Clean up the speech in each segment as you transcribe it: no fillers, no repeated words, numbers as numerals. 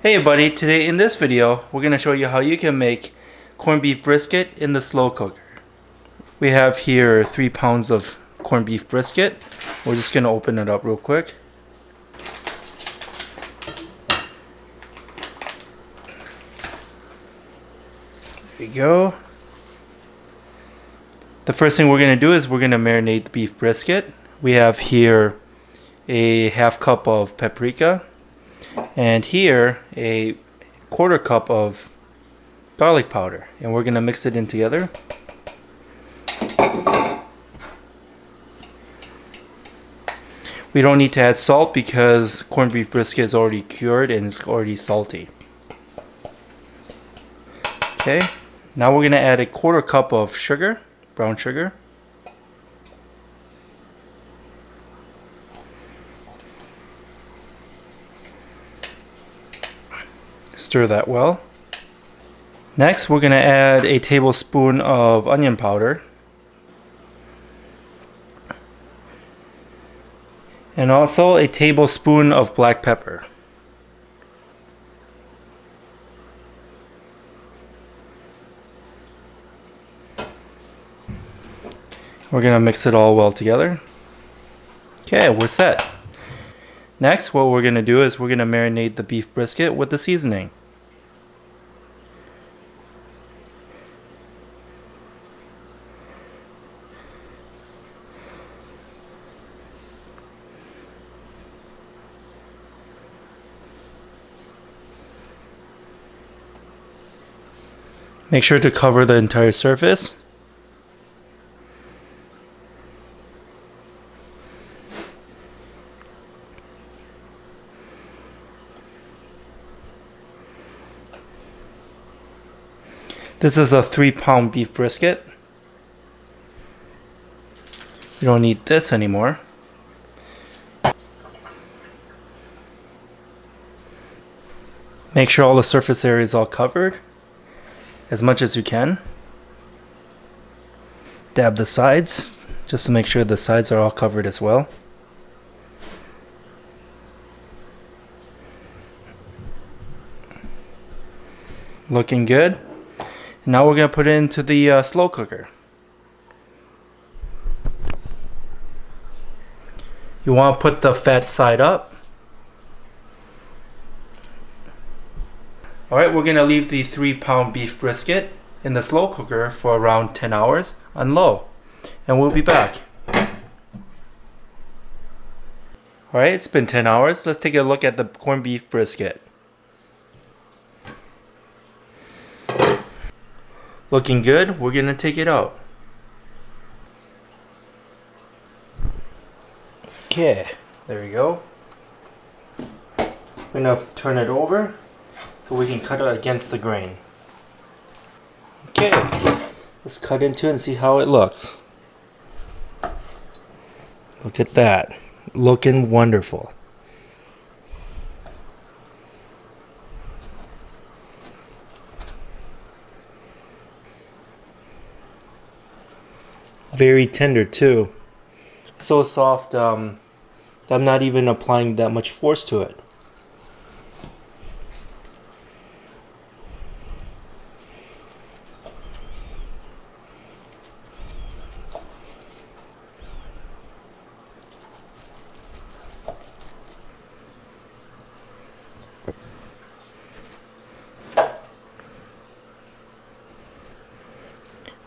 Hey everybody, today in this video we're going to show you how you can make corned beef brisket in the slow cooker. We have here 3 pounds of corned beef brisket. We're just going to open it up real quick. There you go. The first thing we're going to do is we're going to marinate the beef brisket. We have here a half cup of paprika. And here a 1/4 cup of garlic powder, and we're gonna mix it in together. We don't need to add salt because corned beef brisket is already cured and it's already salty. Okay, now we're gonna add a 1/4 cup of sugar, brown sugar. Stir that well. Next, we're going to add a tablespoon of onion powder. And also a tablespoon of black pepper. We're going to mix it all well together. Okay, we're set. Next, what we're going to do is we're going to marinate the beef brisket with the seasoning. Make sure to cover the entire surface. This is a 3-pound beef brisket. We don't need this anymore. Make sure all the surface area is all covered as much as you can. Dab the sides just to make sure the sides are all covered as well. Looking good. Now we're going to put it into the slow cooker. You want to put the fat side up. Alright, we're going to leave the 3-pound beef brisket in the slow cooker for around 10 hours on low. And we'll be back. Alright, it's been 10 hours. Let's take a look at the corned beef brisket. Looking good. We're going to take it out. Okay, there we go. We're going to turn it over so we can cut it against the grain. Okay, let's cut into it and see how it looks. Look at that. Looking wonderful. Very tender too. So soft that I'm not even applying that much force to it.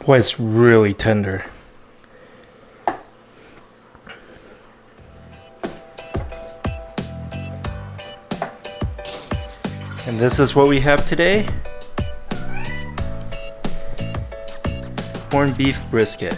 Boy, it's really tender. And this is what we have today. Corned beef brisket.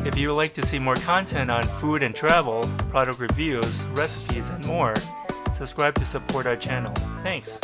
If you would like to see more content on food and travel, product reviews, recipes, and more, subscribe to support our channel. Thanks!